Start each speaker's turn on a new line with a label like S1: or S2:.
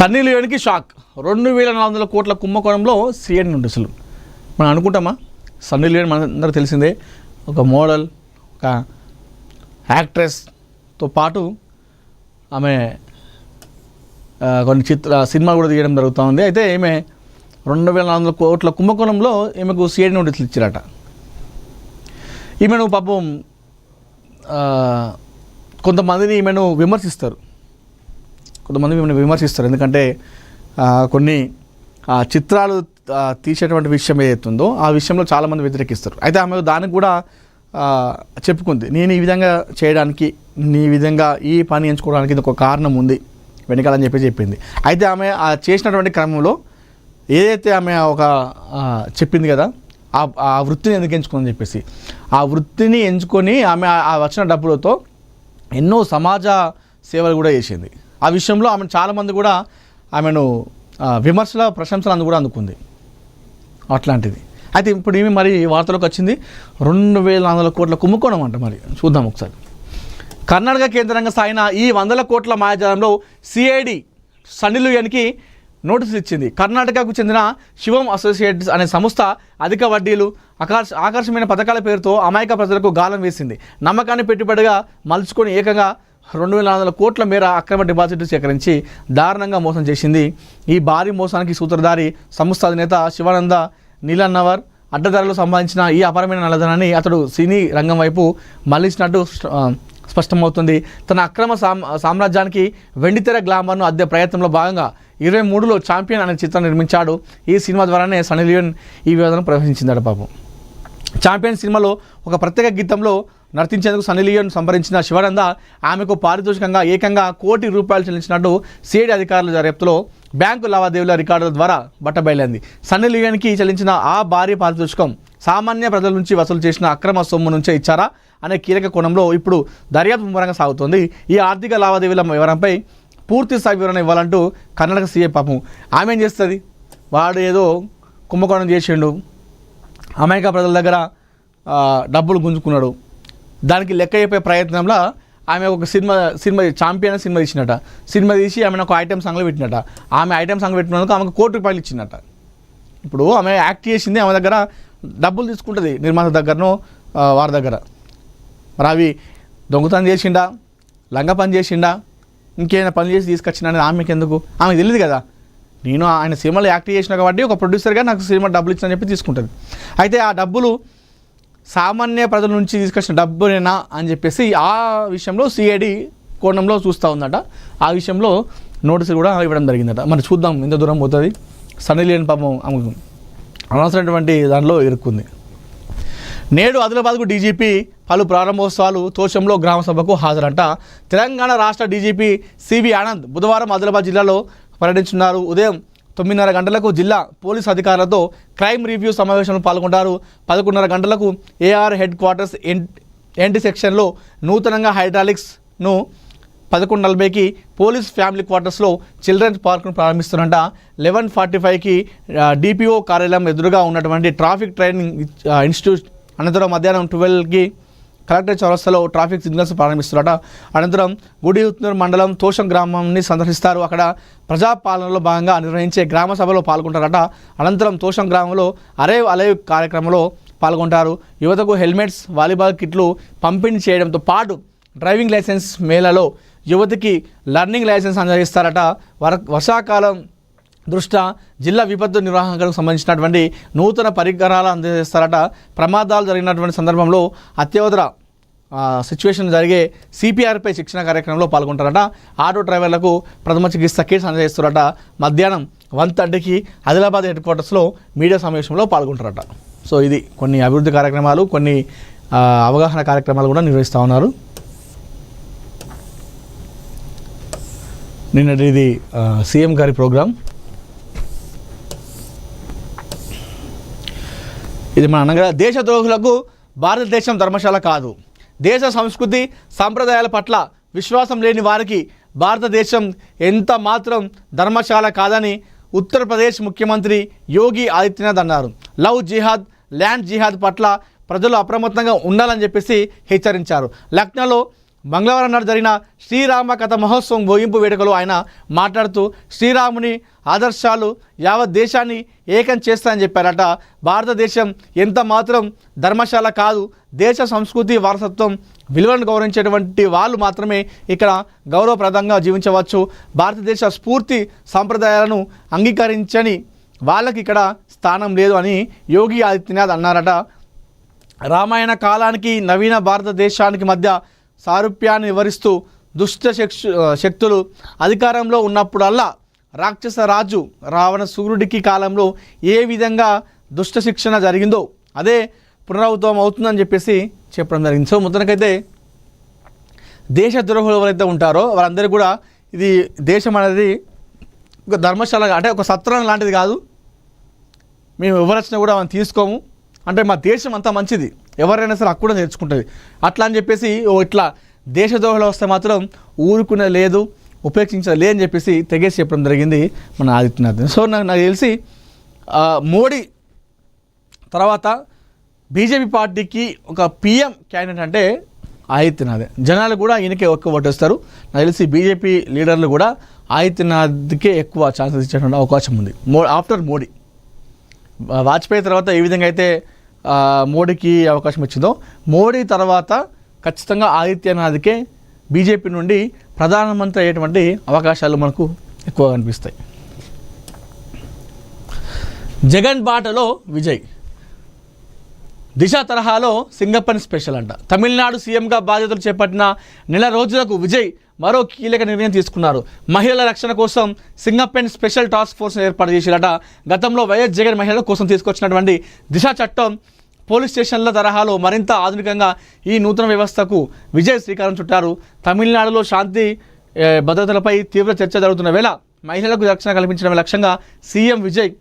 S1: Sunny లియోన్కి shock 2400 కోట్ల కుంభకోణంలో CID నోటీసులు. మనం అనుకుంటామా? సన్నీ లియోన్ మనందరూ తెలిసిందే, ఒక మోడల్, ఒక యాక్ట్రెస్తో పాటు ఆమె కొన్ని సినిమా కూడా తీయడం జరుగుతూ ఉంది. అయితే ఈమె 2400 కోట్ల కుంభకోణంలో ఈమెకు సిఐడి నోటీసులు ఇచ్చారట. ఈమెను పాపం కొంతమందిని ఈమెను విమర్శిస్తారు, ఎందుకంటే కొన్ని చిత్రాలు తీసేటువంటి విషయం ఏదైతుందో ఆ విషయంలో చాలామంది వ్యతిరేకిస్తారు. అయితే ఆమె దానికి కూడా చెప్పుకుంది, నేను ఈ విధంగా చేయడానికి, ఈ విధంగా ఈ పని ఎంచుకోవడానికి ఇది ఒక కారణం ఉంది వెనకాలని చెప్పింది. అయితే ఆమె చేసినటువంటి క్రమంలో ఏదైతే ఆమె ఒక చెప్పింది కదా, ఆ వృత్తిని ఎందుకు ఎంచుకుందని చెప్పేసి, ఆ వృత్తిని ఎంచుకొని ఆమె ఆ వచ్చిన డబ్బులతో ఎన్నో సమాజ సేవలు కూడా చేసింది. ఆ విషయంలో ఆమె చాలామంది కూడా ఆమెను విమర్శల ప్రశంసలు కూడా అందుకుంది అట్లాంటిది. అయితే ఇప్పుడు ఈమె మరి వార్తలోకి వచ్చింది 2400 కోట్ల కుంభకోణం అంట. మరి చూద్దాం ఒకసారి. కర్ణాటక కేంద్రంగా సాగిన ఈ 100 కోట్ల మాయాజాలంలో సిఐడి సన్నీ లియోన్కి నోటీసులు ఇచ్చింది. కర్ణాటకకు చెందిన శివం అసోసియేట్స్ అనే సంస్థ అధిక వడ్డీలు, ఆకర్షమైన పథకాల పేరుతో అమాయక ప్రజలకు గాలం వేసింది. నమ్మకాన్ని పెట్టుబడిగా మలుచుకొని ఏకంగా 2400 కోట్ల మేర అక్రమ డిపాజిట్లు సేకరించి దారుణంగా మోసం చేసింది. ఈ భారీ మోసానికి సూత్రధారి సంస్థ అధినేత శివానంద నీలన్నవర్. అడ్డదారులు సంపాదించిన ఈ అపారమైన నల్లధనాన్ని అతడు సినీ రంగం వైపు మళ్లించినట్టు స్పష్టమవుతుంది. తన అక్రమ సామ్రాజ్యానికి వెండితెర గ్లామర్ను అద్దె ప్రయత్నంలో భాగంగా 2023లో ఛాంపియన్ అనే చిత్రం నిర్మించాడు. ఈ సినిమా ద్వారానే సన్నీ లియోన్ ఈ వివాదం ప్రవేశించిందట. పాపం ఛాంపియన్ సినిమాలో ఒక ప్రత్యేక గీతంలో నర్తించేందుకు సన్నీ లియోన్ సంప్రదించిన శివానంద ఆమెకు పారితోషికంగా ఏకంగా ₹1 కోటి చెల్లించినట్టు సిఐడి అధికారుల దర్యాప్తులో బ్యాంకు లావాదేవీల రికార్డుల ద్వారా బట్టబయలైంది. సన్నీ లియోన్కి చెల్లించిన ఆ భారీ పారితోషికం సామాన్య ప్రజల నుంచి వసూలు చేసిన అక్రమ సొమ్ము నుంచే ఇచ్చారా అనే కీలక కోణంలో ఇప్పుడు దర్యాప్తు ముమ్మరంగా సాగుతోంది. ఈ ఆర్థిక లావాదేవీల వివరంపై పూర్తి స్థాయి వివరణ ఇవ్వాలంటూ కర్ణాటక సీఐ పాపం ఆమె ఏం చేస్తుంది, వాడు ఏదో కుంభకోణం చేసిండు, అమాయక ప్రజల దగ్గర డబ్బులు గుంజుకున్నాడు, దానికి లెక్క చెప్పే ప్రయత్నంలో ఆమె ఒక సినిమా ఛాంపియన్ సినిమా తీసినట. సినిమా తీసి ఆమెను ఒక ఐటెం సాంగ్లో పెట్టినట. ఆమె ఐటెం సాంగ్ పెట్టినందుకు ఆమెకు ₹1 కోటి ఇచ్చిందట. ఇప్పుడు ఆమె యాక్ట్ చేసింది, ఆమె దగ్గర డబ్బులు తీసుకుంటుంది నిర్మాత దగ్గరనో వారి దగ్గర. మరి అవి దొంగతనం చేసిండా, లంగ పని చేసిండా, ఇంకేమైనా పని చేసి తీసుకొచ్చిన అనేది ఆమెకి ఎందుకు? ఆమెకు తెలియదు కదా, నేను ఆయన సినిమాలో యాక్ట్ చేసిన కాబట్టి ఒక ప్రొడ్యూసర్గా నాకు సినిమా డబ్బులు ఇచ్చిన చెప్పి తీసుకుంటుంది. అయితే ఆ డబ్బులు సామాన్య ప్రజల నుంచి తీసుకొచ్చిన డబ్బునేనా అని చెప్పేసి ఆ విషయంలో సిఐడి కోణంలో చూస్తూ ఉందట. ఆ విషయంలో నోటీసులు కూడా ఇవ్వడం జరిగిందట. మరి చూద్దాం ఎంత దూరం పోతుంది. సన్నీ లియోన్ పాపం అనవసరమైనటువంటి దానిలో ఇరుక్కుంది. నేడు ఆదిలాబాద్కు డీజీపీ పలు ప్రారంభోత్సవాలు. తోషంలో గ్రామ సభకు హాజరంట. తెలంగాణ రాష్ట్ర డీజీపీ సివి ఆనంద్ బుధవారం ఆదిలాబాద్ జిల్లాలో పర్యటించున్నారు. ఉదయం 9:30 గంటలకు జిల్లా పోలీసు అధికారులతో క్రైమ్ రివ్యూ సమావేశంలో పాల్గొంటారు. 11:30 గంటలకు ఏఆర్ హెడ్ క్వార్టర్స్ ఎన్టీ సెక్షన్లో నూతనంగా హైడ్రాలిక్స్ను, 11:40కి పోలీస్ ఫ్యామిలీ క్వార్టర్స్లో చిల్డ్రన్స్ పార్క్ను ప్రారంభిస్తున్నట. 11:45కి డిపిఓ కార్యాలయం ఎదురుగా ఉన్నటువంటి ట్రాఫిక్ ట్రైనింగ్ ఇన్స్టిట్యూట్. అనంతరం మధ్యాహ్నం 12కి కలెక్టర్ చౌరస్తాలో ట్రాఫిక్ సిగ్నల్స్ ప్రారంభిస్తున్నారట. అనంతరం గుడిహుత్నూర్ మండలం తోషం గ్రామాన్ని సందర్శిస్తారు. అక్కడ ప్రజాపాలనలో భాగంగా నిర్వహించే గ్రామ సభలో పాల్గొంటారట. అనంతరం తోషం గ్రామంలో అరేవ్ అలైవ్ కార్యక్రమంలో పాల్గొంటారు. యువతకు హెల్మెట్స్, వాలీబాల్ కిట్లు పంపిణీ చేయడంతో పాటు డ్రైవింగ్ లైసెన్స్ మేళలో యువతికి లర్నింగ్ లైసెన్స్ అందజేస్తారట. వర్షాకాలం దృష్ట్యా జిల్లా విపత్తు నిర్వహణకు సంబంధించినటువంటి నూతన పరికరాలు అందజేస్తారట. ప్రమాదాలు జరిగినటువంటి సందర్భంలో అత్యవసర సిచ్యువేషన్ జరిగే సిపిఆర్పై శిక్షణ కార్యక్రమంలో పాల్గొంటారట. ఆటో డ్రైవర్లకు ప్రథమ చికిత్స కిట్స్ అందజేస్తారట. మధ్యాహ్నం 1:30కి ఆదిలాబాద్ హెడ్ క్వార్టర్స్లో మీడియా సమావేశంలో పాల్గొంటారట. సో ఇది కొన్ని అభివృద్ధి కార్యక్రమాలు, కొన్ని అవగాహన కార్యక్రమాలు కూడా నిర్వహిస్తూ ఉన్నారు. నిన్నటి ఇది సీఎం గారి ప్రోగ్రాం. ఇది మన అనగా దేశద్రోహులకు భారతదేశం ధర్మశాల కాదు. దేశ సంస్కృతి సంప్రదాయాల పట్ల విశ్వాసం లేని వారికి భారతదేశం ఎంత మాత్రం ధర్మశాల కాదని ఉత్తరప్రదేశ్ ముఖ్యమంత్రి యోగి ఆదిత్యనాథ్ అన్నారు. లవ్ జిహాద్, ల్యాండ్ జిహాద్ పట్ల ప్రజలు అప్రమత్తంగా ఉండాలని చెప్పేసి హెచ్చరించారు. లక్నోలో మంగళవారం నాడు జరిగిన శ్రీరామ కథ మహోత్సవం ముగింపు వేడుకలో ఆయన మాట్లాడుతూ శ్రీరాముని ఆదర్శాలు యావత్ దేశాన్ని ఏకం చేస్తాయని చెప్పారట. భారతదేశం ఎంత మాత్రం ధర్మశాల కాదు, దేశ సంస్కృతి వారసత్వం విలువలను గౌరవించేటువంటి వాళ్ళు మాత్రమే ఇక్కడ గౌరవప్రదంగా జీవించవచ్చు. భారతదేశ స్ఫూర్తి సాంప్రదాయాలను అంగీకరించని వాళ్ళకి ఇక్కడ స్థానం లేదు అని యోగి ఆదిత్యనాథ్ అన్నారట. రామాయణ కాలానికి నవీన భారతదేశానికి మధ్య సారూప్యాన్ని వివరిస్తూ దుష్ట శక్తులు అధికారంలో ఉన్నప్పుడల్లా రాక్షస రాజు రావణాసురుడికి కాలంలో ఏ విధంగా దుష్ట శిక్షణ జరిగిందో అదే పునరావృతం అవుతుందని చెప్పేసి చెప్పడం జరిగింది. సో మొత్తానికైతే దేశ ద్రోహులు ఎవరైతే ఉంటారో వారందరూ కూడా ఇది దేశం అనేది ఒక ధర్మశాల అంటే ఒక సత్రం లాంటిది కాదు, మేము ఎవరొచ్చినా కూడా మనం తీసుకోము, అంటే మా దేశం అంతా మంచిది, ఎవరైనా సరే హక్కు కూడా నేర్చుకుంటుంది అట్లా అని చెప్పేసి ఇట్లా దేశద్రోహులు వస్తే మాత్రం ఊరుకునే లేదు, ఉపేక్షించలే అని చెప్పేసి తెగేసి చెప్పడం జరిగింది మన ఆదిత్యనాథ్. సో నాకు తెలిసి మోడీ తర్వాత బీజేపీ పార్టీకి ఒక పిఎం క్యాండిడేట్ అంటే ఆదిత్యనాథ్. జనాలు కూడా ఈయనకే ఎక్కువ ఓటేస్తారు. నాకు తెలిసి బీజేపీ లీడర్లు కూడా ఆదిత్యనాథ్కే ఎక్కువ ఛాన్సెస్ ఇచ్చేటువంటి అవకాశం ఉంది. ఆఫ్టర్ మోడీ, వాజ్పేయి తర్వాత ఏ విధంగా అయితే మోడీకి అవకాశం వచ్చిందో మోడీ తర్వాత ఖచ్చితంగా ఆదిత్యనాథ్కే బీజేపీ నుండి ప్రధానమంత్రి అయ్యేటువంటి అవకాశాలు మనకు ఎక్కువ కనిపిస్తాయి. జగన్ బాటలో విజయ్, దిశ తరహాలో సింగప్పన్ స్పెషల్ అంట. తమిళనాడు సీఎంగా బాధ్యతలు చేపట్టిన నెల రోజులకు విజయ్ మరో కీలక నిర్ణయం తీసుకున్నారు. మహిళల రక్షణ కోసం సింగప్పన్ స్పెషల్ టాస్క్ ఫోర్స్ ఏర్పాటు చేసిరట. గతంలో వైఎస్ జగన్ మహిళల కోసం తీసుకొచ్చినటువంటి దిశ చట్టం పోలీస్ స్టేషన్ల తరహాలో మరింత ఆధునికంగా ఈ నూతన వ్యవస్థకు విజయ్ శ్రీకారం చుట్టారు. తమిళనాడులో శాంతి భద్రతలపై తీవ్ర చర్చ జరుగుతున్న వేళ మహిళలకు రక్షణ కల్పించడమే లక్ష్యంగా సీఎం విజయ్